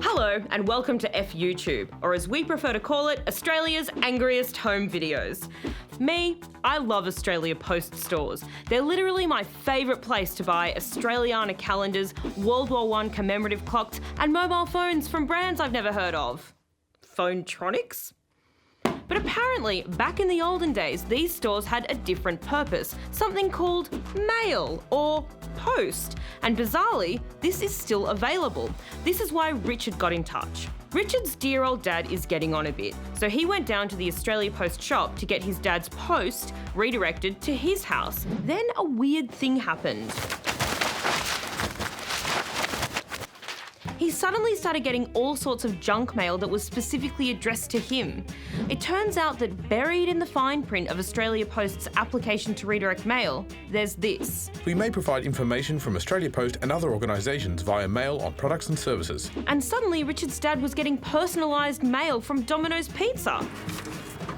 Hello and welcome to YouTube, or as we prefer to call it, Australia's angriest home videos. Me, I love Australia Post stores. They're literally my favourite place to buy Australiana calendars, World War I commemorative clocks and mobile phones from brands I've never heard of. Phonetronics? But apparently, back in the olden days, these stores had a different purpose, something called mail or post. And bizarrely, this is still available. This is why Richard got in touch. Richard's dear old dad is getting on a bit, so he went down to the Australia Post shop to get his dad's post redirected to his house. Then a weird thing happened. He suddenly started getting all sorts of junk mail that was specifically addressed to him. It turns out that buried in the fine print of Australia Post's application to redirect mail, there's this. We may provide information from Australia Post and other organisations via mail on products and services. And suddenly Richard's dad was getting personalised mail from Domino's Pizza.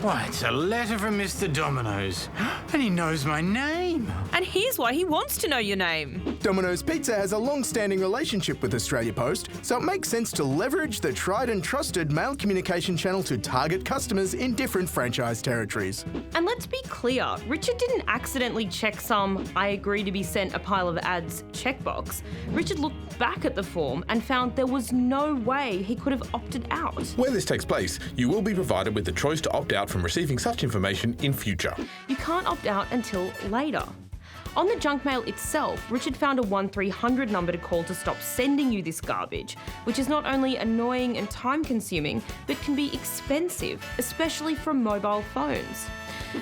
Why, it's a letter from Mr. Domino's, and he knows my name. And here's why he wants to know your name. Domino's Pizza has a long-standing relationship with Australia Post, so it makes sense to leverage the tried and trusted mail communication channel to target customers in different franchise territories. And let's be clear, Richard didn't accidentally check some "I agree to be sent a pile of ads" checkbox. Richard looked back at the form and found there was no way he could have opted out. Where this takes place, you will be provided with the choice to opt out from receiving such information in future. You can't opt out until later. On the junk mail itself, Richard found a 1300 number to call to stop sending you this garbage, which is not only annoying and time-consuming, but can be expensive, especially from mobile phones.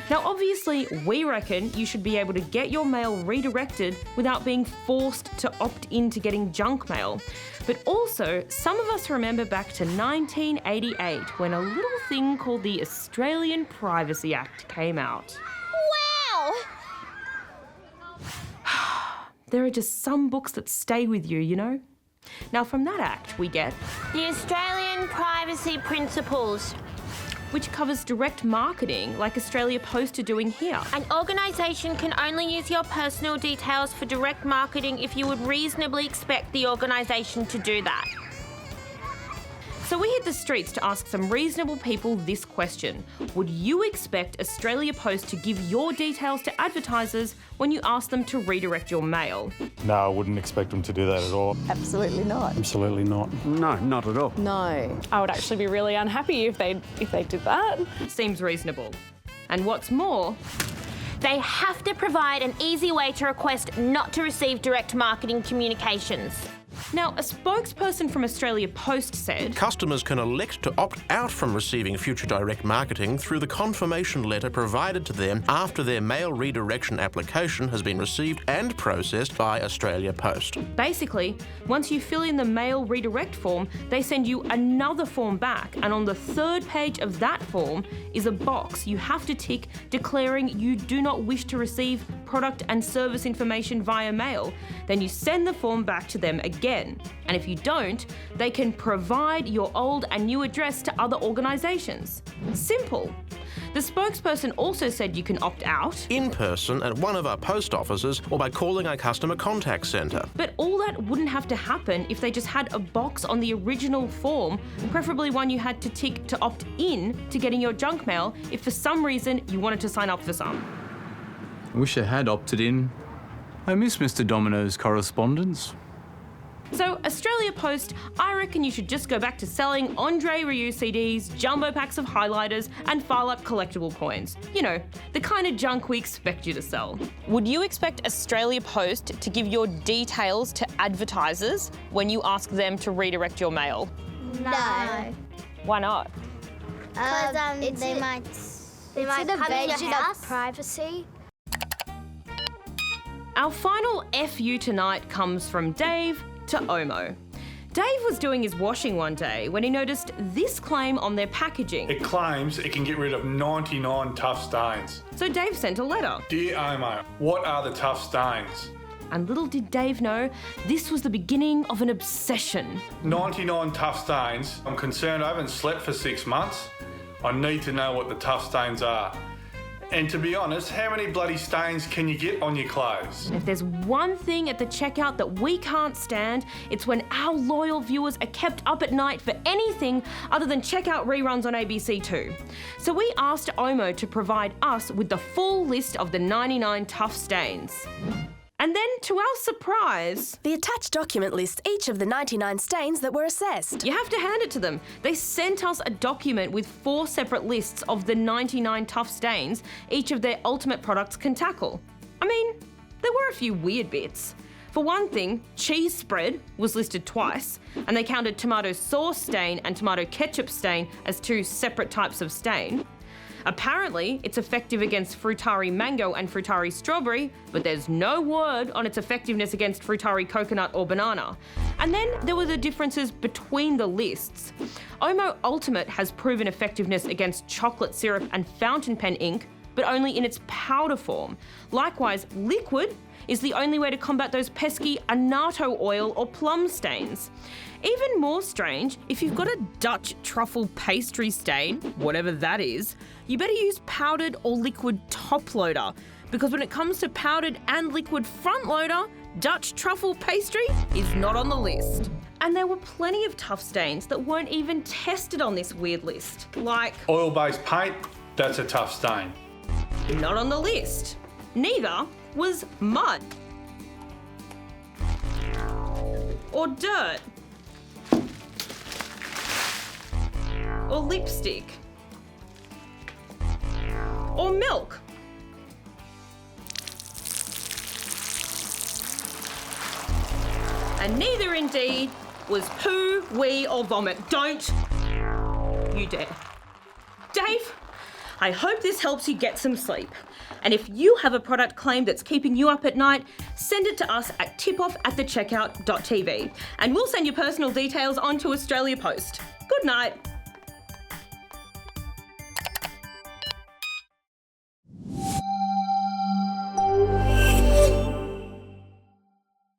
Now, obviously, we reckon you should be able to get your mail redirected without being forced to opt into getting junk mail. But also, some of us remember back to 1988 when a little thing called the Australian Privacy Act came out. Wow! There are just some books that stay with you, you know? Now, from that act, we get The Australian Privacy Principles. which covers direct marketing like Australia Post are doing here. An organisation can only use your personal details for direct marketing if you would reasonably expect the organisation to do that. So we hit the streets to ask some reasonable people this question. Would you expect Australia Post to give your details to advertisers when you ask them to redirect your mail? No, I wouldn't expect them to do that at all. Absolutely not. Absolutely not. No, not at all. No. I would actually be really unhappy if they did that. Seems reasonable. And what's more, They have to provide an easy way to request not to receive direct marketing communications. now a spokesperson from Australia Post said, Customers can elect to opt out from receiving future direct marketing through the confirmation letter provided to them after their mail redirection application has been received and processed by Australia Post. basically, once you fill in the mail redirect form, they send you another form back, and on the third page of that form is a box you have to tick declaring you do not wish to receive product and service information via mail. Then you send the form back to them again, and if you don't, they can provide your old and new address to other organisations. Simple. The spokesperson also said you can opt out, In person at one of our post offices or by calling our customer contact centre. but all that wouldn't have to happen if they just had a box on the original form, preferably one you had to tick to opt in to getting your junk mail if for some reason you wanted to sign up for some. Wish I had opted in. I miss Mr. Domino's correspondence. So, Australia Post, I reckon you should just go back to selling Andre Rieu CDs, jumbo packs of highlighters, and file-up collectible coins. You know, the kind of junk we expect you to sell. Would you expect Australia Post to give your details to advertisers when you ask them to redirect your mail? No. Why not? Because they might come to your house. Privacy. Our final FU tonight comes from Dave to Omo. Dave was doing his washing one day when he noticed this claim on their packaging. It claims it can get rid of 99 tough stains. So Dave sent a letter. Dear Omo, what are the tough stains? And little did Dave know, this was the beginning of an obsession. 99 tough stains. I'm concerned I haven't slept for 6 months. I need to know what the tough stains are. And to be honest, how many bloody stains can you get on your clothes? If there's one thing at the checkout that we can't stand, it's when our loyal viewers are kept up at night for anything other than checkout reruns on ABC2. So we asked Omo to provide us with the full list of the 99 tough stains. And then, to our surprise, the attached document lists each of the 99 stains that were assessed. You have to hand it to them. They sent us a document with 4 separate lists of the 99 tough stains each of their ultimate products can tackle. I mean, there were a few weird bits. For one thing, cheese spread was listed twice, and they counted tomato sauce stain and tomato ketchup stain as 2 separate types of stain. Apparently, it's effective against Frutari mango and Frutari strawberry, but there's no word on its effectiveness against Frutari coconut or banana. And then there were the differences between the lists. Omo Ultimate has proven effectiveness against chocolate syrup and fountain pen ink, but only in its powder form. Likewise, liquid is the only way to combat those pesky annatto oil or plum stains. Even more strange, if you've got a Dutch truffle pastry stain, whatever that is, you better use powdered or liquid top loader, because when it comes to powdered and liquid front loader, Dutch truffle pastry is not on the list. And there were plenty of tough stains that weren't even tested on this weird list, like Oil-based paint, that's a tough stain. not on the list. Neither was mud or dirt or lipstick or milk. And neither indeed was poo, wee or vomit. Don't you dare. Dave, I hope this helps you get some sleep. And if you have a product claim that's keeping you up at night, send it to us at tipoff@thecheckout.tv and we'll send your personal details on to Australia Post. Good night.